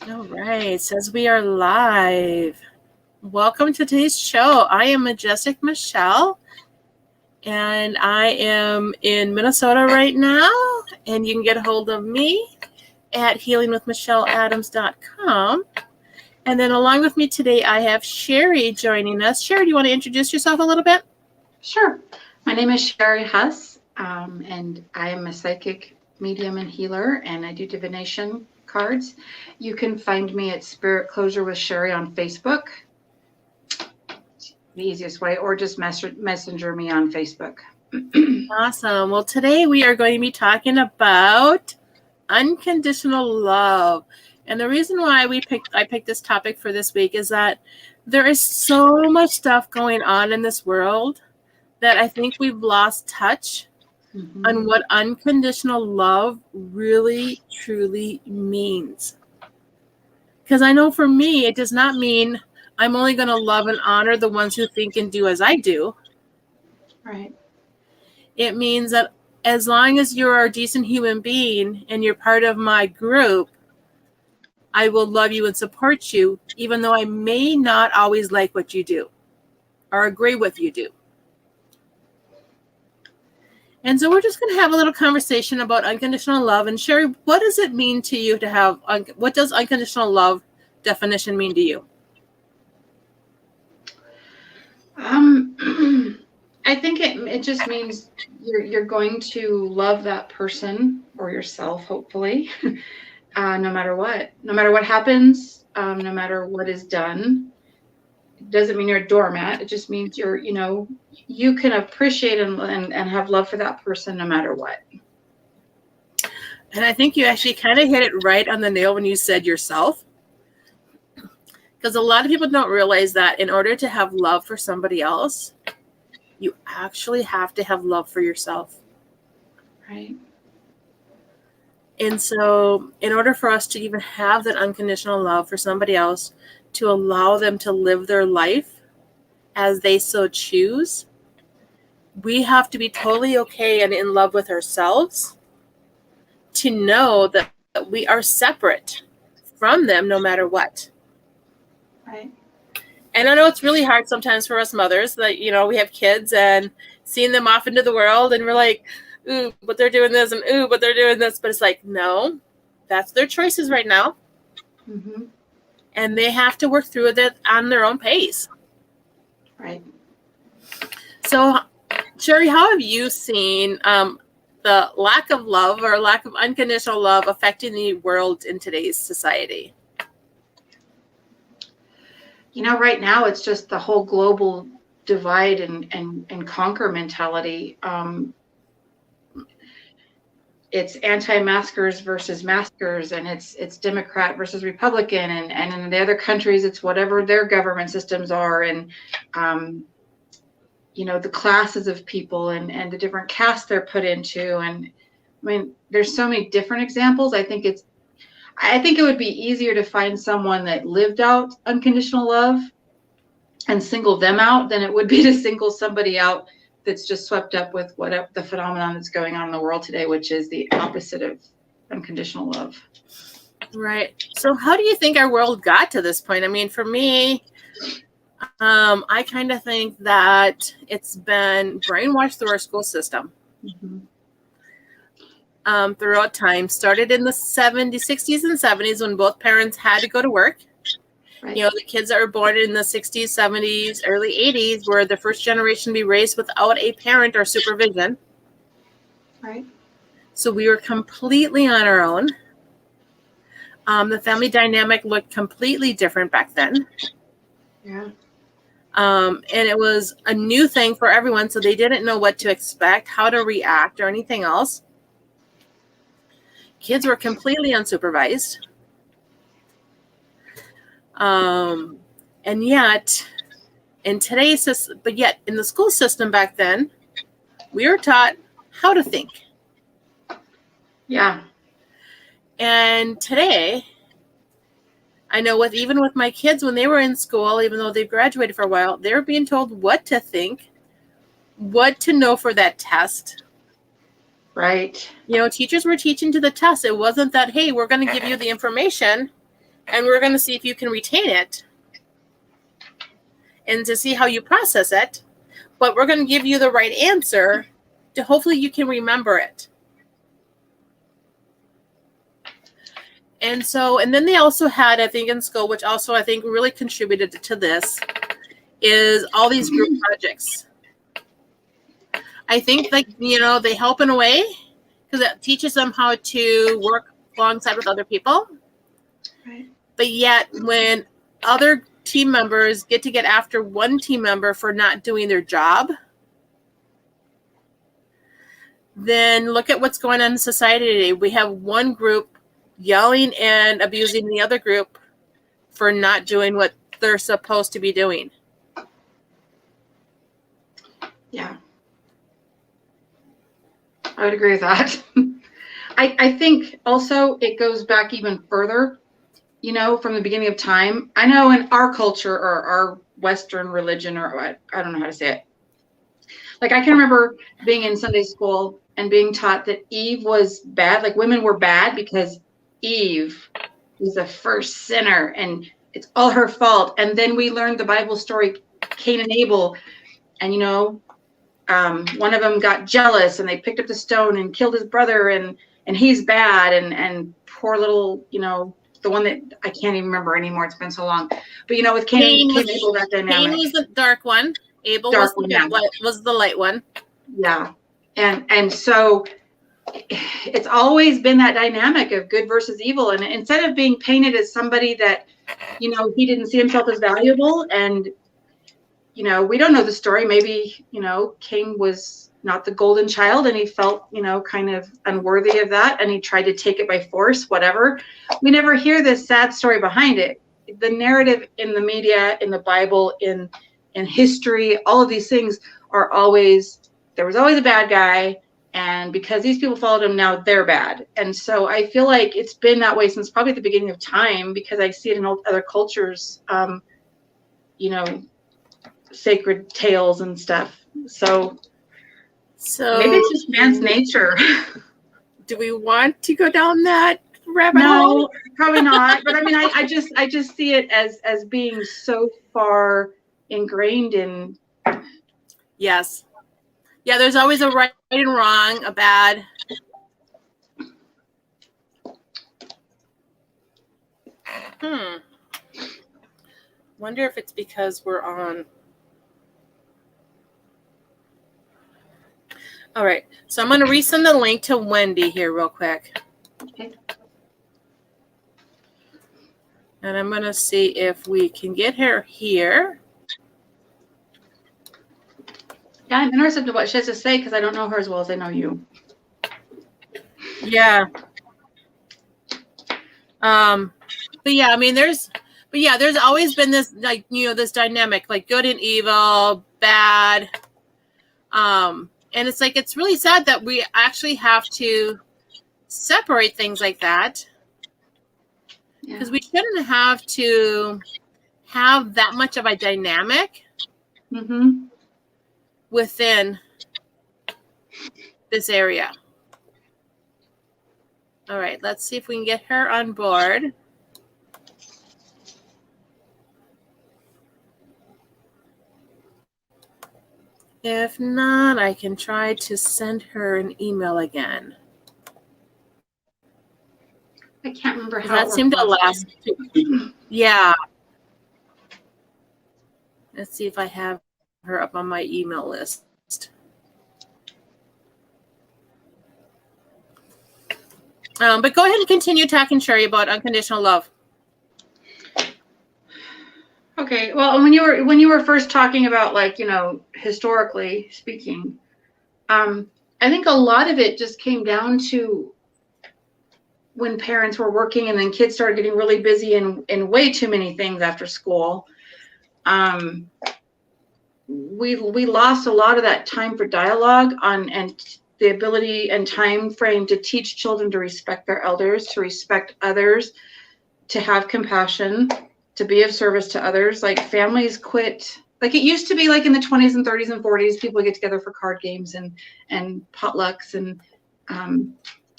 All right, it says we are live. Welcome to today's show. I am Majestic Michelle, and I am in Minnesota right now, and you can get a hold of me at healingwithmichelleadams.com. And then along with me today, I have Sherry joining us. Sherry, do you want to introduce yourself a little bit? Sure. My name is Sherry Huss, and I am a psychic medium and healer, and I do divination cards. You can find me at Spirit Closure with Sherry on Facebook, the easiest way, or just messenger me on Facebook. Awesome. Well, today we are going to be talking about unconditional love. And the reason why I picked this topic for this week is that there is so much stuff going on in this world that I think we've lost touch on what unconditional love really, truly means. Because I know for me, it does not mean I'm only going to love and honor the ones who think and do as I do. Right. It means that as long as you're a decent human being and you're part of my group, I will love you and support you, even though I may not always like what you do or agree with you do. And so we're just going to have a little conversation about unconditional love. And Sherry, what does it mean to you to have, what does unconditional love definition mean to you? I think it just means you're going to love that person or yourself, hopefully, no matter what happens, no matter what is done. It doesn't mean you're a doormat. It just means you can appreciate and have love for that person no matter what. And I think you actually kind of hit it right on the nail when you said yourself. Because a lot of people don't realize that in order to have love for somebody else, you actually have to have love for yourself. Right. And so in order for us to even have that unconditional love for somebody else, to allow them to live their life as they so choose, we have to be totally okay and in love with ourselves to know that we are separate from them no matter what. Right. And I know it's really hard sometimes for us mothers that, we have kids and seeing them off into the world and we're like, ooh, but they're doing this and ooh, but they're doing this. But it's like, no, that's their choices right now. Mm-hmm. And they have to work through it on their own pace. Right. So, Sherry, how have you seen the lack of love or lack of unconditional love affecting the world in today's society? Right now it's just the whole global divide and conquer mentality. It's anti-maskers versus maskers, and it's Democrat versus Republican, and in the other countries it's whatever their government systems are, and the classes of people and the different castes they're put into. And I mean, there's so many different examples. I think it would be easier to find someone that lived out unconditional love and single them out than it would be to single somebody out that's just swept up with whatever the phenomenon that's going on in the world today, which is the opposite of unconditional love. Right. So how do you think our world got to this point? I mean, for me, I kind of think that it's been brainwashed through our school system. Mm-hmm. Throughout time. Started in the 60s and 70s when both parents had to go to work. Right. The kids that were born in the 60s, 70s, early 80s were the first generation to be raised without a parent or supervision. Right. So we were completely on our own. The family dynamic looked completely different back then. Yeah. And it was a new thing for everyone, so they didn't know what to expect, how to react, or anything else. Kids were completely unsupervised. And yet in the school system back then, we were taught how to think. Yeah. And today, I know even with my kids, when they were in school, even though they've graduated for a while, they were being told what to think, what to know for that test. Right. Teachers were teaching to the test. It wasn't that, hey, we're going to give you the information And we're going to see if you can retain it and to see how you process it. But we're going to give you the right answer to hopefully you can remember it. And then they also had, I think, in school, which also I think really contributed to this, is all these group projects. I think, like, they help in a way because it teaches them how to work alongside with other people. Right. But yet when other team members get after one team member for not doing their job, then look at what's going on in society today. We have one group yelling and abusing the other group for not doing what they're supposed to be doing. Yeah. I would agree with that. I think also it goes back even further, from the beginning of time. I know in our culture or our Western religion, or I don't know how to say it. Like, I can remember being in Sunday school and being taught that Eve was bad. Like, women were bad because Eve was the first sinner and it's all her fault. And then we learned the Bible story, Cain and Abel, and one of them got jealous and they picked up the stone and killed his brother, and he's bad, and poor little, the one that I can't even remember anymore. It's been so long. But with Cain and Abel, that dynamic. Cain was the dark one. Abel was the light one. Yeah. And so it's always been that dynamic of good versus evil. And instead of being painted as somebody that, he didn't see himself as valuable, and we don't know the story. Maybe, Cain was not the golden child and he felt, kind of unworthy of that, and he tried to take it by force, whatever. We never hear this sad story behind it. The narrative in the media, in the Bible, in history, all of these things are always, there was always a bad guy, and because these people followed him, now they're bad. And so I feel like it's been that way since probably the beginning of time, because I see it in other cultures, sacred tales and stuff. So maybe it's just man's nature. Do we want to go down that rabbit hole? No, probably not. But I mean, I just see it as being so far ingrained in. Yes. Yeah, there's always a right and wrong, a bad. Wonder if it's because we're on. All right, so I'm going to resend the link to Wendy here real quick. Okay. And I'm going to see if we can get her here. Yeah, I'm interested in what she has to say because I don't know her as well as I know you. Yeah. But yeah, I mean, there's always been this, like, this dynamic, like good and evil, bad. And it's like, it's really sad that we actually have to separate things like that, because we shouldn't have to have that much of a dynamic within this area. All right, let's see if we can get her on board. If not, I can try to send her an email again. I can't remember how that seemed to last. Yeah. Let's see if I have her up on my email list. But go ahead and continue talking, Sherry, about unconditional love. Okay. Well, when you were first talking about, like, historically speaking, I think a lot of it just came down to when parents were working and then kids started getting really busy in way too many things after school. We lost a lot of that time for dialogue and the ability and time frame to teach children to respect their elders, to respect others, to have compassion, to be of service to others. Like, families quit. Like, it used to be, like in the 20s and 30s and 40s, people would get together for card games and potlucks and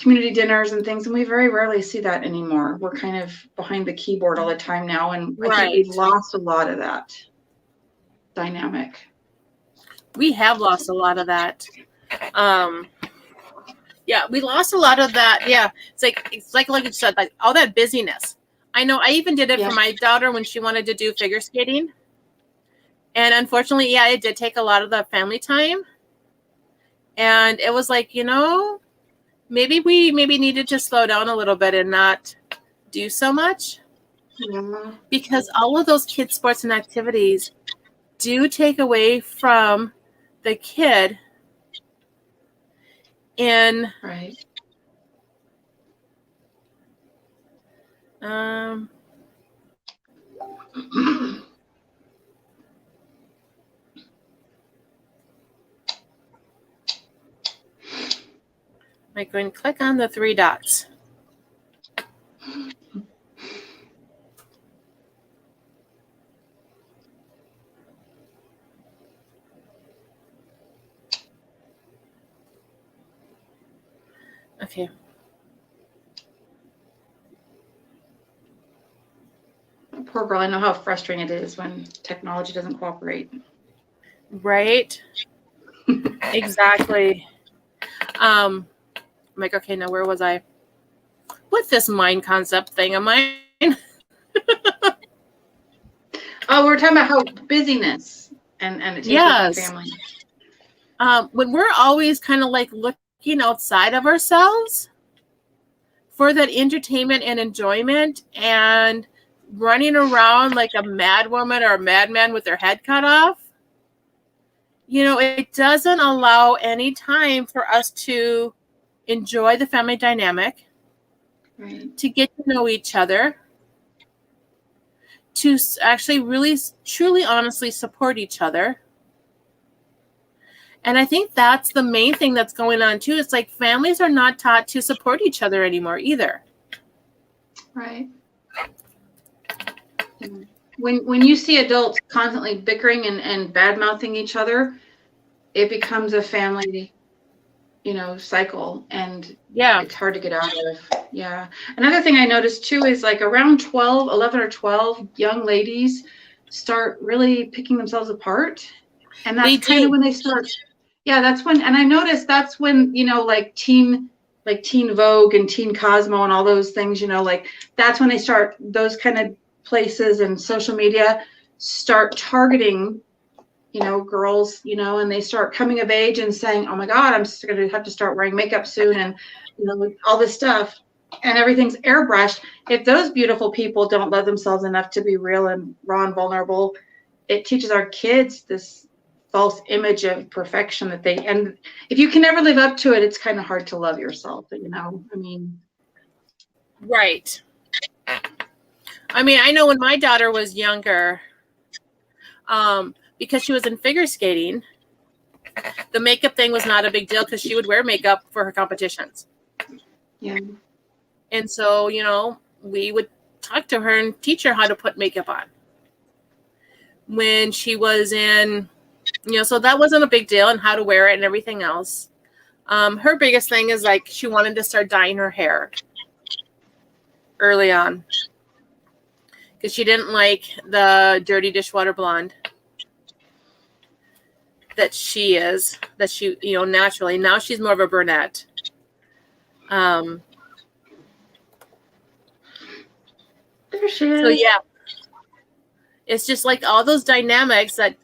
community dinners and things, and we very rarely see that anymore. We're kind of behind the keyboard all the time now, and I think we've lost a lot of that dynamic. We have lost a lot of that. Yeah, we lost a lot of that. Yeah, it's like you said, like all that busyness. I know I even did it for my daughter when she wanted to do figure skating. And unfortunately, yeah, it did take a lot of the family time. And it was like, maybe we needed to slow down a little bit and not do so much. Yeah. Because all of those kids' sports and activities do take away from the kid in right. Am I going to click on the 3 dots? Okay. Poor girl. I know how frustrating it is when technology doesn't cooperate. Right. Exactly. I'm like, okay, now where was I? What's this mind concept thing of mine? Oh, we're talking about how busyness and it takes away from family. When we're always kind of like looking outside of ourselves for that entertainment and enjoyment and running around like a mad woman or a madman with their head cut off, it doesn't allow any time for us to enjoy the family dynamic, right. to get to know each other, to actually really, truly, honestly support each other. And I think that's the main thing that's going on too. It's like families are not taught to support each other anymore either. Right. When you see adults constantly bickering and bad-mouthing each other, it becomes a family, cycle, and it's hard to get out of. Yeah. Another thing I noticed too is like around 11 or 12, young ladies start really picking themselves apart. And that's kind of when they start. Yeah, that's when, and I noticed that's when, like Teen Vogue and Teen Cosmo and all those things, like that's when they start, those kind of places and social media start targeting, girls, and they start coming of age and saying, oh my God, I'm going to have to start wearing makeup soon. And, all this stuff, and everything's airbrushed. If those beautiful people don't love themselves enough to be real and raw and vulnerable, it teaches our kids this false image of perfection and if you can never live up to it, it's kind of hard to love yourself, Right. I know when my daughter was younger, because she was in figure skating, the makeup thing was not a big deal because she would wear makeup for her competitions. Yeah. And so, we would talk to her and teach her how to put makeup on. When she was in, so that wasn't a big deal, and how to wear it and everything else. Her biggest thing is like she wanted to start dyeing her hair early on because she didn't like the dirty dishwater blonde that she naturally. Now she's more of a brunette. There she is. So yeah, it's just like all those dynamics that.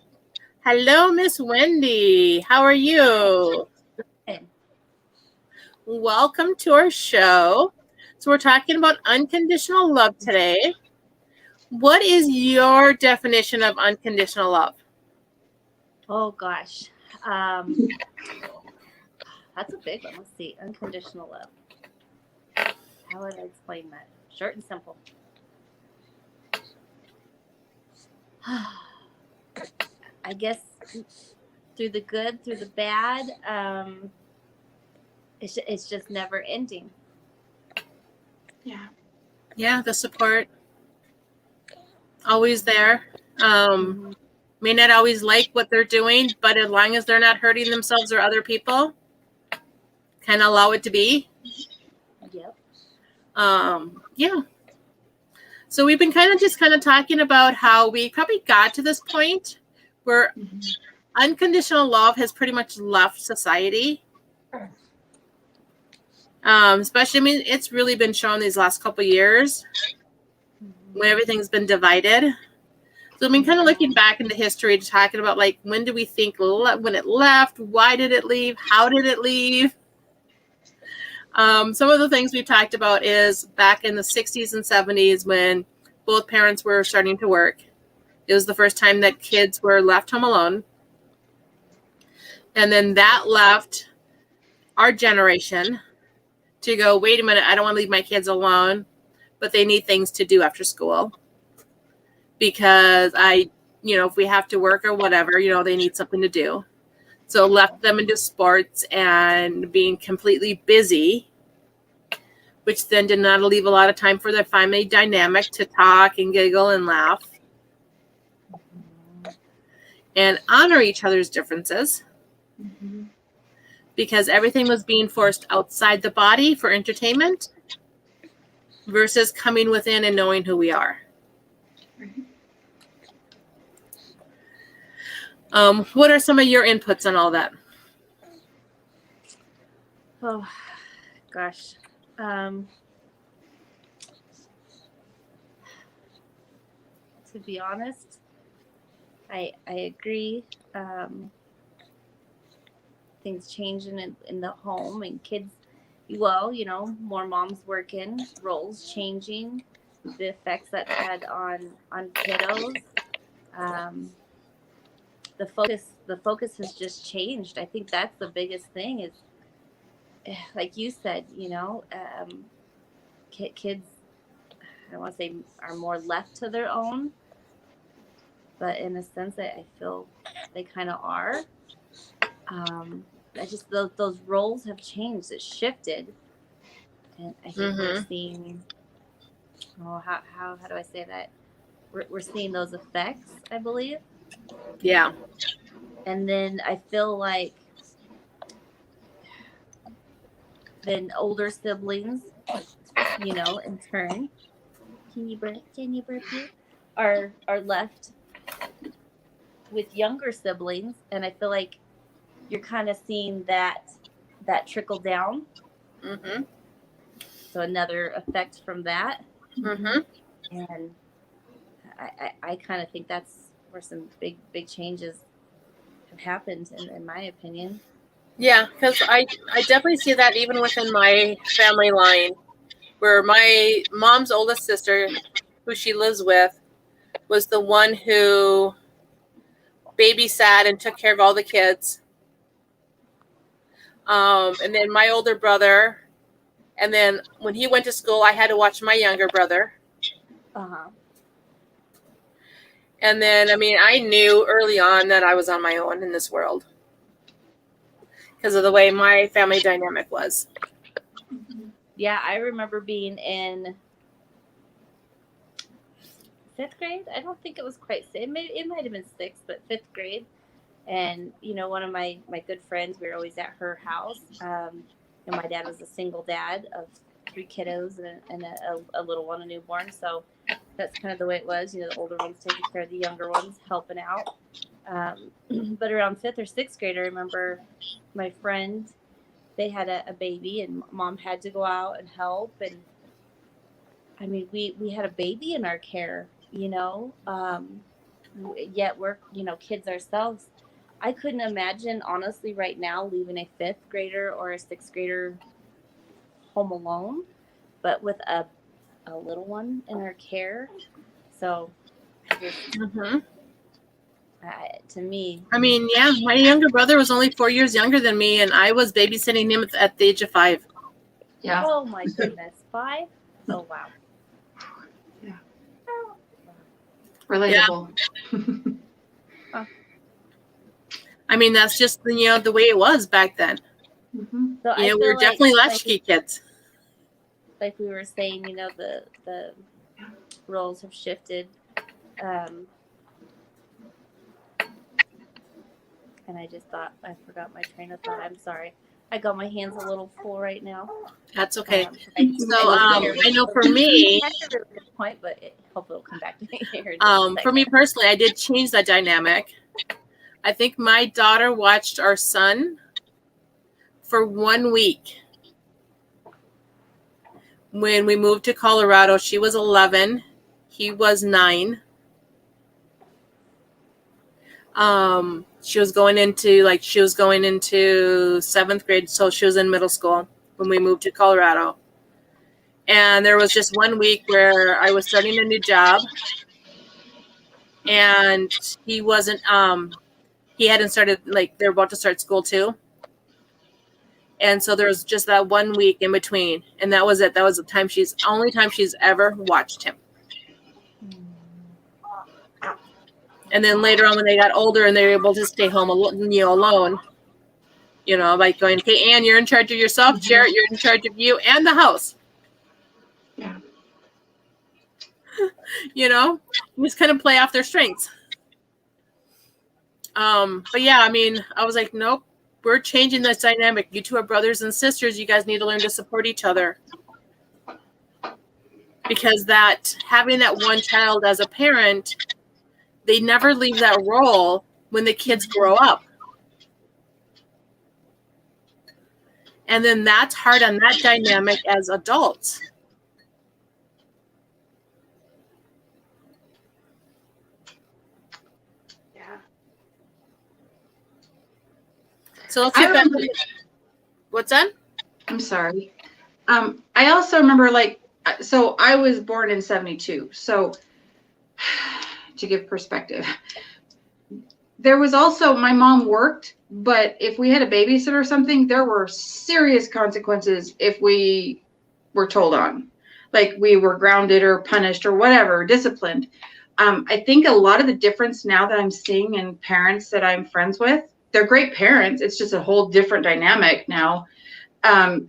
Hello, Miss Wendy. How are you? Welcome to our show. So we're talking about unconditional love today. What is your definition of unconditional love? Oh, gosh. That's a big one. Let's see. Unconditional love. How would I explain that? Short and simple. I guess through the good, through the bad, it's just never ending. Yeah. Yeah, the support. Always there. May not always like what they're doing, but as long as they're not hurting themselves or other people, kind of allow it to be. Yeah. So we've been kind of talking about how we probably got to this point where unconditional love has pretty much left society. Especially, I mean, it's really been shown these last couple of years when everything's been divided. So I mean, kind of looking back into history, talking about like when do we think when it left? Why did it leave? How did it leave? Some of the things we've talked about is back in the 60s and 70s when both parents were starting to work. It was the first time that kids were left home alone. And then that left our generation to go, wait a minute, I don't want to leave my kids alone, but they need things to do after school. Because if we have to work or whatever, they need something to do. So left them into sports and being completely busy, which then did not leave a lot of time for their family dynamic to talk and giggle and laugh and honor each other's differences. Because everything was being forced outside the body for entertainment versus coming within and knowing who we are. What are some of your inputs on all that? Oh, gosh. To be honest, I agree. Things changing in the home and kids, more moms working, roles changing, the effects that had on kiddos. The focus has just changed. I think that's the biggest thing is, like you said, kids, I don't want to say are more left to their own, but in a sense I feel they kind of are. I just those roles have changed. It's shifted, and I think we're seeing. Oh, how do I say that? We're seeing those effects, I believe. Yeah. And then I feel like then older siblings, in turn, can you burp you? Are left with younger siblings, and I feel like you're kind of seeing that trickle down. So another effect from that. And I kind of think that's where some big changes have happened, in my opinion. Yeah, because I definitely see that even within my family line, where my mom's oldest sister, who she lives with, was the one who babysat and took care of all the kids. And then my older brother, and then when he went to school, I had to watch my younger brother. And then, I mean, I knew early on that I was on my own in this world because of the way my family dynamic was. Yeah, I remember being in 5th grade. I don't think it was quite 6th. It might have been 6th, but 5th grade. And, one of my good friends, we were always at her house. My dad was a single dad of 3 kiddos and a little one, a newborn. So that's kind of the way it was. The older ones taking care of the younger ones, helping out. But around 5th or 6th grade, I remember my friend, they had a baby and mom had to go out and help. And I mean, we had a baby in our care, yet we're, kids ourselves. I couldn't imagine, honestly, right now, leaving a 5th grader or a 6th grader home alone, but with a little one in our care. So, to me, I mean, yeah, my younger brother was only 4 years younger than me, and I was babysitting him at the age of 5. Yeah. Oh my goodness, 5? Oh wow. Yeah. Relatable. Yeah. I mean, that's just the way it was back then. So we were definitely latchkey kids. Like we were saying, the roles have shifted. And I just thought, I forgot my train of thought. I'm sorry. I got my hands a little full right now. That's okay. So I know for me, that's a really good point, but hopefully it'll come back to me here. For me personally, I did change that dynamic. I think my daughter watched our son for 1 week. When we moved to Colorado, she was 11. He was 9. She was going into 7th grade, so she was in middle school when we moved to Colorado. And there was just 1 week where I was starting a new job, and he wasn't. He hadn't started. Like, they're about to start school too. And so there was just that 1 week in between, and that was it. That was the only time she's ever watched him. And then later on, when they got older and they were able to stay home alone, like going, okay, Ann, you're in charge of yourself. Jarrett, you're in charge of you and the house. Yeah. Just kind of play off their strengths. But yeah, I mean, I was like, nope, we're changing this dynamic. You two are brothers and sisters. You guys need to learn to support each other. Because having that one child as a parent, they never leave that role when the kids grow up. And then that's hard on that dynamic as adults. Yeah. So let's get back. What's that? I'm sorry. I also remember, so I was born in 72. So to give perspective, there was also, my mom worked, but if we had a babysitter or something, there were serious consequences if we were told on. Like, we were grounded or punished or whatever, disciplined. I think a lot of the difference now that I'm seeing in parents that I'm friends with, they're great parents. It's just a whole different dynamic now.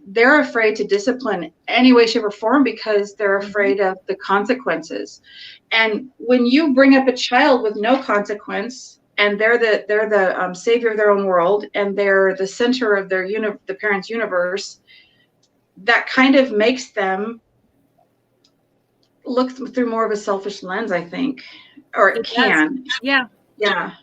They're afraid to discipline any way, shape, or form because they're afraid of the consequences. And when you bring up a child with no consequence, and they're the savior of their own world, and they're the center of the parent's universe, that kind of makes them look through more of a selfish lens, I think, or it can. Yeah. Yeah.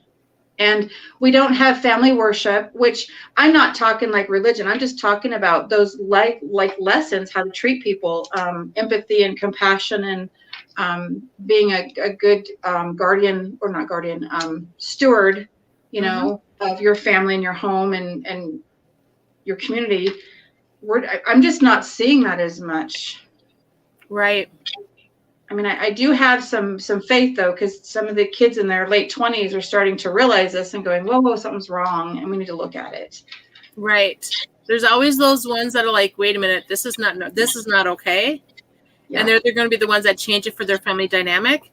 And we don't have family worship, which I'm not talking like religion. I'm just talking about those like lessons, how to treat people, empathy and compassion, and being a good guardian, or not guardian, steward, of your family and your home and your community. I'm just not seeing that as much. Right. I mean, I do have some faith, though, because some of the kids in their late 20s are starting to realize this and going, whoa, something's wrong, and we need to look at it. Right. There's always those ones that are like, wait a minute, this is not okay. Yeah. And they're going to be the ones that change it for their family dynamic.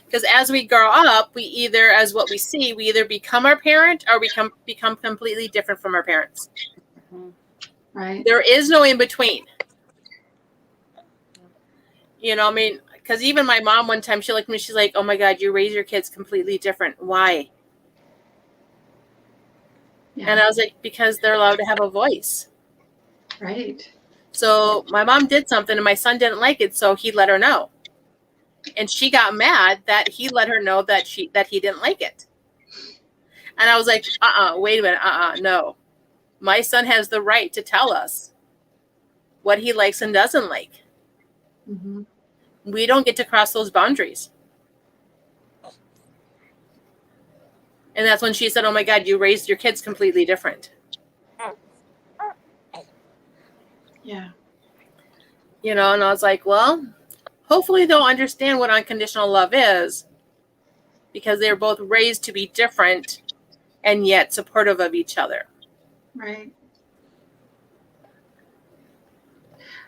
Because as we grow up, we either become our parent or become completely different from our parents. Right. There is no in between. I mean, because even my mom one time, she looked at me, she's like, oh my God, you raise your kids completely different. Why? Yeah. And I was like, because they're allowed to have a voice. Right. So my mom did something and my son didn't like it, so he let her know. And she got mad that he let her know that he didn't like it. And I was like, wait a minute, no. My son has the right to tell us what he likes and doesn't like. Mm-hmm. We don't get to cross those boundaries. And that's when she said, oh my God, you raised your kids completely different. Yeah. And I was like, well, hopefully they'll understand what unconditional love is, because they're both raised to be different and yet supportive of each other. Right.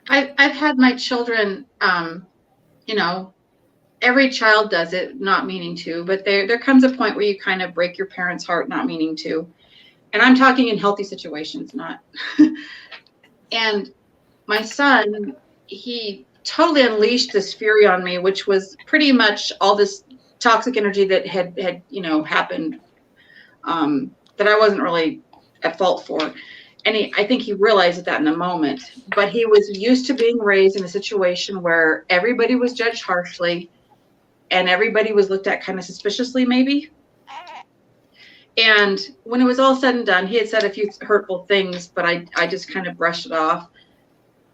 I've had my children, every child does it, not meaning to, but there comes a point where you kind of break your parent's heart, not meaning to. And I'm talking in healthy situations, not. And my son, he totally unleashed this fury on me, which was pretty much all this toxic energy that had happened, that I wasn't really at fault for. And I think he realized that in the moment, but he was used to being raised in a situation where everybody was judged harshly and everybody was looked at kind of suspiciously, maybe. And when it was all said and done, he had said a few hurtful things, but I just kind of brushed it off.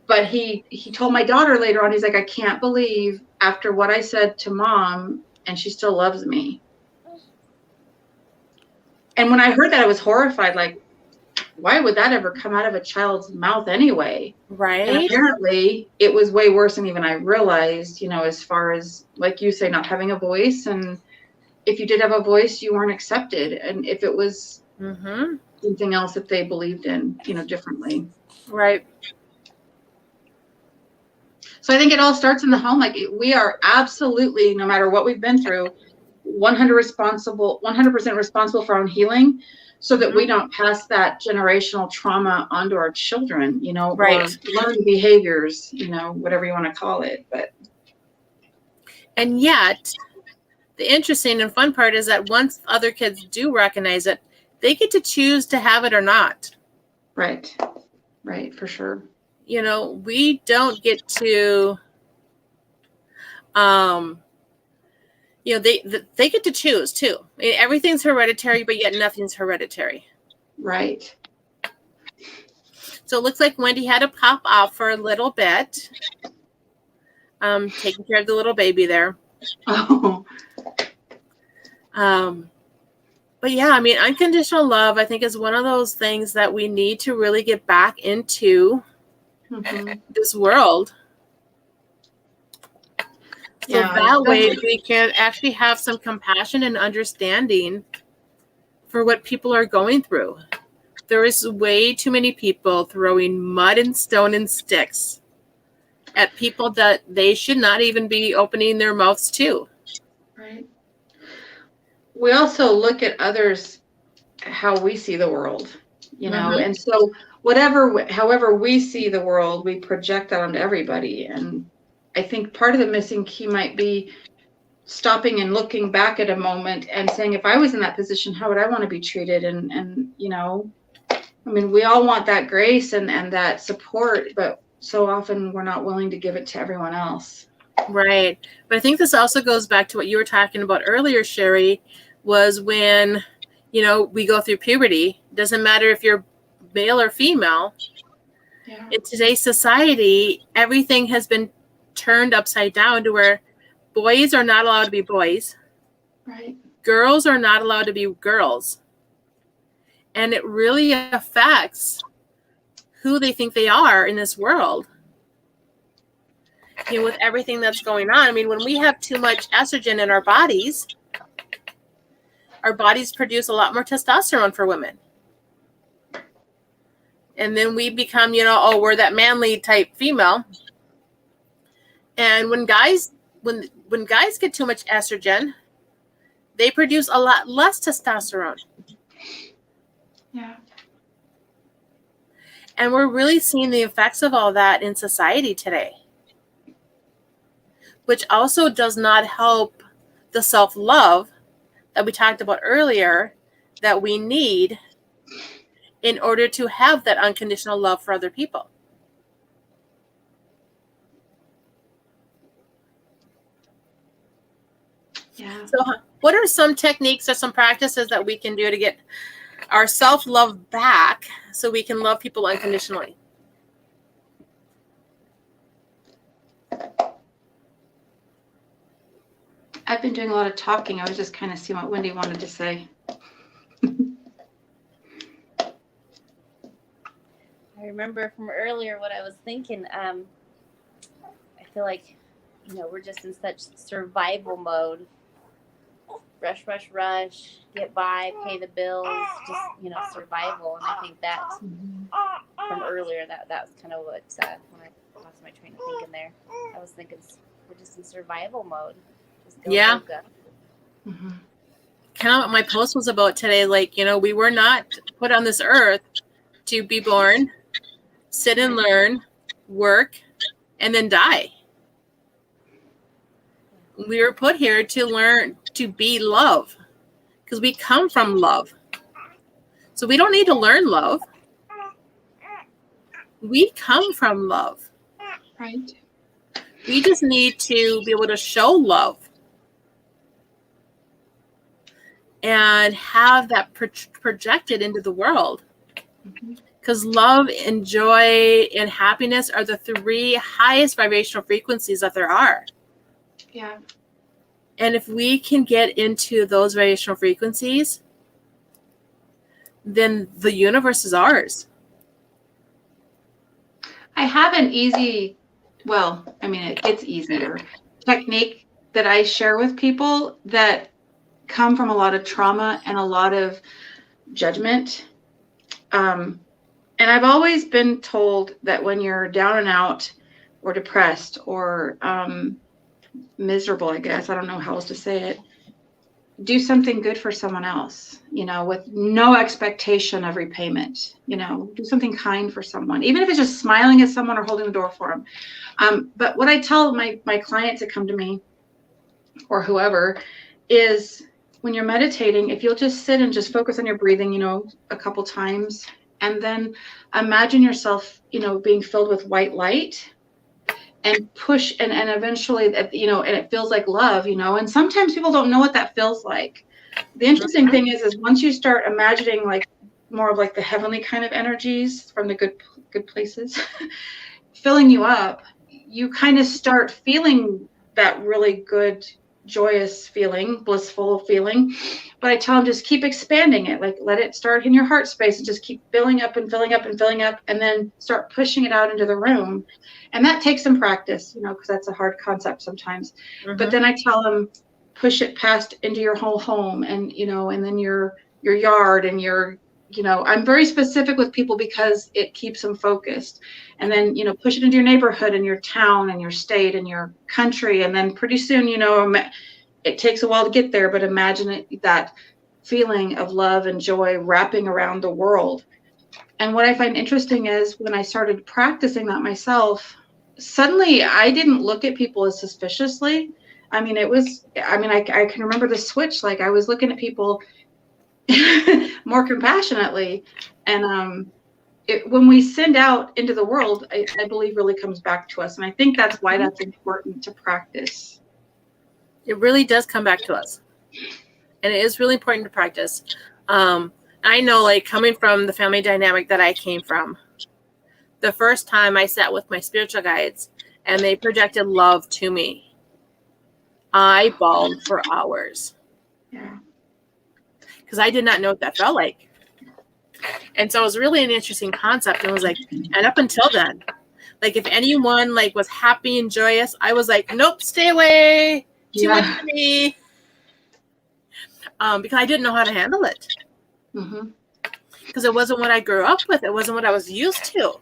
But he told my daughter later on, he's like, I can't believe after what I said to Mom, and she still loves me. And when I heard that, I was horrified, like, why would that ever come out of a child's mouth anyway? Right. And apparently it was way worse than even I realized, you know, as far as, like you say, not having a voice. And if you did have a voice, you weren't accepted. And if it was something else that they believed in, you know, differently. Right. So I think it all starts in the home. Like, we are absolutely, no matter what we've been through, 100% responsible for our own healing, so that we don't pass that generational trauma onto our children, you know, or learned behaviors, you know, whatever you want to call it. And yet, the interesting and fun part is that once other kids do recognize it, they get to choose to have it or not. Right. Right, for sure. You know, we don't get to, you know, they get to choose too. I mean, everything's hereditary, but yet nothing's hereditary. Right. So it looks like Wendy had to pop off for a little bit, taking care of the little baby there. Oh. But yeah, I mean, unconditional love, I think, is one of those things that we need to really get back into this world. So that way we can actually have some compassion and understanding for what people are going through. There is way too many people throwing mud and stone and sticks at people that they should not even be opening their mouths to. Right. We also look at others how we see the world, you know, and so however we see the world, we project that onto everybody. And I think part of the missing key might be stopping and looking back at a moment and saying, if I was in that position, how would I want to be treated? And you know, I mean, we all want that grace and that support, but so often we're not willing to give it to everyone else. Right. But I think this also goes back to what you were talking about earlier, Sherry, was when, you know, we go through puberty. Doesn't matter if you're male or female. Yeah. In today's society, everything has been turned upside down to where boys are not allowed to be boys. Right. Girls are not allowed to be girls. And it really affects who they think they are in this world. You know, with everything that's going on. I mean, when we have too much estrogen in our bodies produce a lot more testosterone for women. And then we become, you know, oh, we're that manly type female. And when guys get too much estrogen, they produce a lot less testosterone. Yeah. And we're really seeing the effects of all that in society today, which also does not help the self-love that we talked about earlier that we need in order to have that unconditional love for other people. Yeah. So what are some techniques or some practices that we can do to get our self-love back so we can love people unconditionally? I've been doing a lot of talking. I was just kind of seeing what Wendy wanted to say. I remember from earlier what I was thinking. I feel like, you know, we're just in such survival mode. Rush, rush, rush, get by, pay the bills, just, you know, survival. And I think that from earlier, that was kind of what, when I lost my train of thinking there, I was thinking we're just in survival mode. Yeah. Kind of what my post was about today. Like, you know, we were not put on this earth to be born, sit and learn, work, and then die. We were put here to learn to be love because we come from love. So we don't need to learn love. We come from love. Right. We just need to be able to show love and have that projected into the world. Because love and joy and happiness are the 3 highest vibrational frequencies that there are. Yeah. And if we can get into those vibrational frequencies, then the universe is ours. I have an easy, it gets easier technique that I share with people that come from a lot of trauma and a lot of judgment. And I've always been told that when you're down and out or depressed or miserable, I guess, I don't know how else to say it, do something good for someone else, with no expectation of repayment, do something kind for someone, even if it's just smiling at someone or holding the door for them. But what I tell my clients that come to me or whoever is when you're meditating, if you'll just sit and just focus on your breathing, a couple times, and then imagine yourself, being filled with white light and push and eventually, and it feels like love, and sometimes people don't know what that feels like. The interesting thing is once you start imagining like more of like the heavenly kind of energies from the good places filling you up, you kind of start feeling that really good, joyous feeling, blissful feeling. But I tell them just keep expanding it, like let it start in your heart space and just keep filling up and filling up and filling up, and then start pushing it out into the room. And that takes some practice, because that's a hard concept sometimes. But then I tell them push it past into your whole home and and then your yard and your I'm very specific with people because it keeps them focused. And then push it into your neighborhood and your town and your state and your country, and then pretty soon it takes a while to get there, but imagine that feeling of love and joy wrapping around the world. And what I find interesting is when I started practicing that myself, suddenly I didn't look at people as suspiciously. I can remember the switch. Like I was looking at people more compassionately. And when we send out into the world, I believe really comes back to us. And I think that's why that's important to practice. It really does come back to us. And it is really important to practice. I know, like, coming from the family dynamic that I came from, the first time I sat with my spiritual guides and they projected love to me, I bawled for hours. Yeah. Because I did not know what that felt like. And so it was really an interesting concept. It was like, and up until then, like if anyone like was happy and joyous, I was like, nope, stay away. Too much for me. Because I didn't know how to handle it. Because it wasn't what I grew up with. It wasn't what I was used to.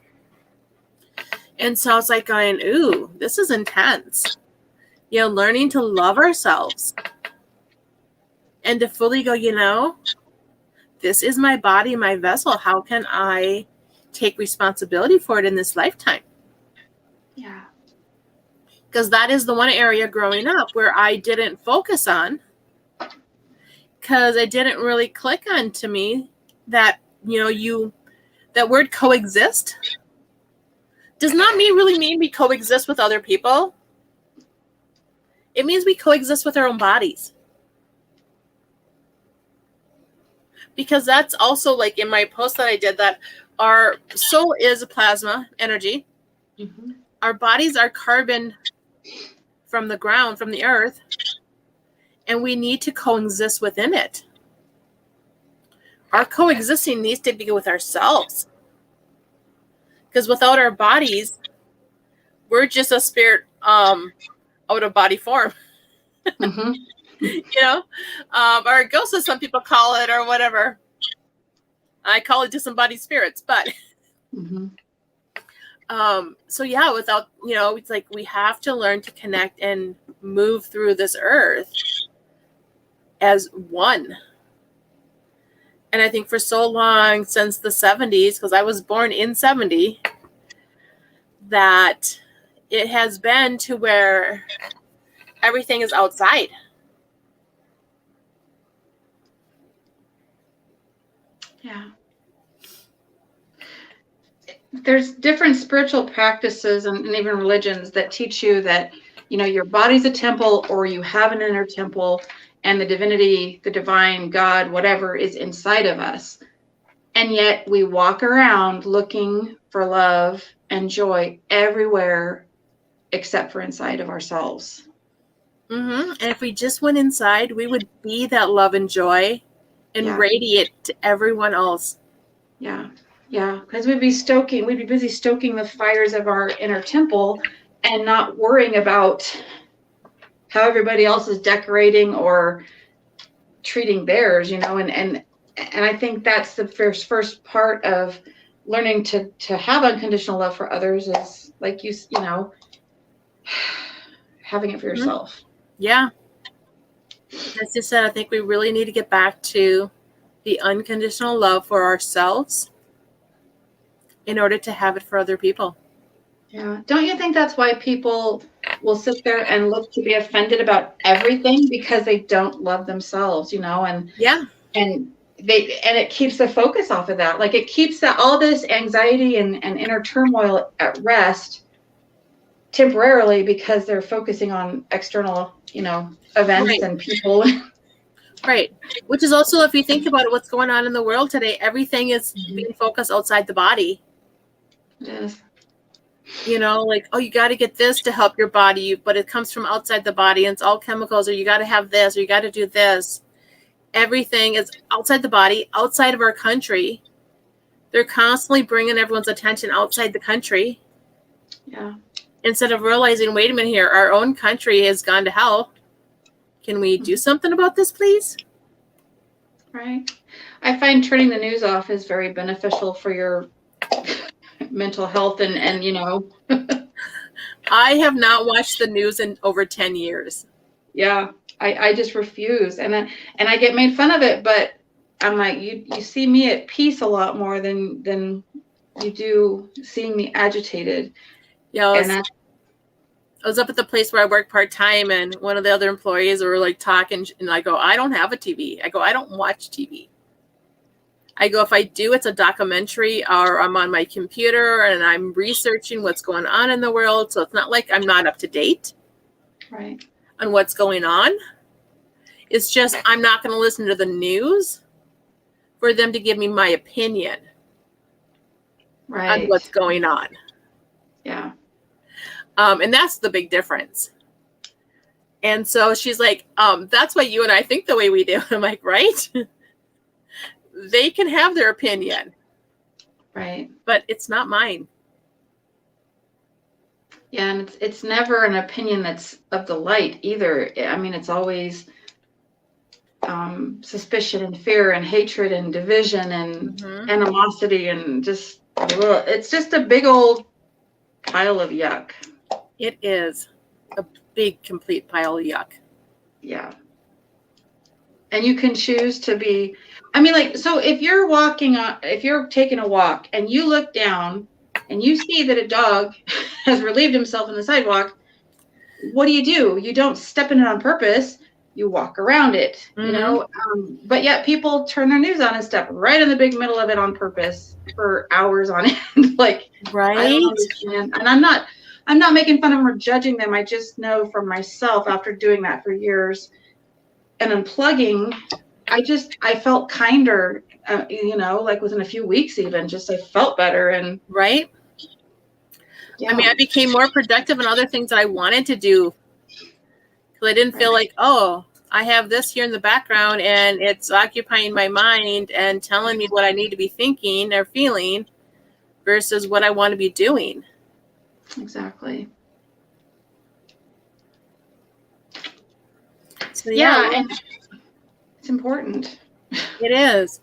And so it's like going, ooh, this is intense. Learning to love ourselves. And to fully go, this is my body, my vessel. How can I take responsibility for it in this lifetime? Yeah. Because that is the one area growing up where I didn't focus on, because it didn't really click on to me that, that word coexist does not really mean we coexist with other people. It means we coexist with our own bodies. Because that's also like in my post that I did, that our soul is a plasma energy. Our bodies are carbon from the ground, from the earth, and we need to coexist within it. Our coexisting needs to be with ourselves. Because without our bodies, we're just a spirit out of body form. Or a ghost, as some people call it, or whatever. I call it disembodied spirits, but so yeah, without, it's like we have to learn to connect and move through this earth as one. And I think for so long, since the 70s, because I was born in 70, that it has been to where everything is outside. Yeah. there's different spiritual practices and even religions that teach you that, your body's a temple, or you have an inner temple, and the divinity, the divine God, whatever, is inside of us. And yet we walk around looking for love and joy everywhere except for inside of ourselves. And if we just went inside, we would be that love and joy and radiate to everyone else. Yeah. Yeah. Because we'd be busy stoking the fires of our inner temple and not worrying about how everybody else is decorating or treating theirs, and I think that's the first part of learning to have unconditional love for others is like having it for yourself. Yeah. As you said, I think we really need to get back to the unconditional love for ourselves in order to have it for other people. Yeah. Don't you think that's why people will sit there and look to be offended about everything because they don't love themselves, and it keeps the focus off of that. Like it keeps all this anxiety and inner turmoil at rest temporarily because they're focusing on external, events and people. Right. Which is also, if you think about it, what's going on in the world today, everything is being focused outside the body. Yes. Like, oh, you got to get this to help your body, but it comes from outside the body and it's all chemicals, or you got to have this, or you got to do this. Everything is outside the body, outside of our country. They're constantly bringing everyone's attention outside the country. Yeah. Instead of realizing, wait a minute here, our own country has gone to hell. Can we do something about this, please? Right. I find turning the news off is very beneficial for your mental health and I have not watched the news in over 10 years. Yeah. I just refuse. And I get made fun of it, but I'm like, you see me at peace a lot more than you do seeing me agitated. Yeah. I was up at the place where I work part-time, and one of the other employees were like talking, and I go, I don't have a TV. I go, I don't watch TV. I go, if I do, it's a documentary, or I'm on my computer and I'm researching what's going on in the world. So it's not like I'm not up to date on what's going on. It's just, I'm not going to listen to the news for them to give me my opinion on what's going on. Yeah. And that's the big difference. And so she's like, that's why you and I think the way we do. I'm like, right? They can have their opinion. Right. But it's not mine. Yeah, and it's never an opinion that's of the light either. I mean, it's always suspicion and fear and hatred and division and animosity and just, it's just a big old pile of yuck. It is a big, complete pile of yuck. Yeah. And you can choose to be, so if you're taking a walk and you look down and you see that a dog has relieved himself on the sidewalk, what do? You don't step in it on purpose. You walk around it, but yet people turn their news on and step right in the big middle of it on purpose for hours on end. Like, right. I don't understand. And I'm not making fun of them or judging them. I just know from myself, after doing that for years and unplugging, I felt kinder, like within a few weeks, even just, I felt better. And right. Yeah. I became more productive in other things that I wanted to do. Because I didn't feel like, oh, I have this here in the background and it's occupying my mind and telling me what I need to be thinking or feeling versus what I want to be doing. Exactly. So, and it's important. It is.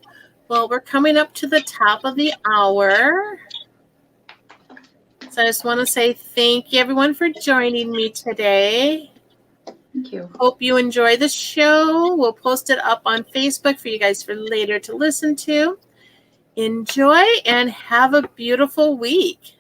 Well, we're coming up to the top of the hour. So I just want to say thank you, everyone, for joining me today. Thank you. Hope you enjoy the show. We'll post it up on Facebook for you guys for later to listen to. Enjoy and have a beautiful week.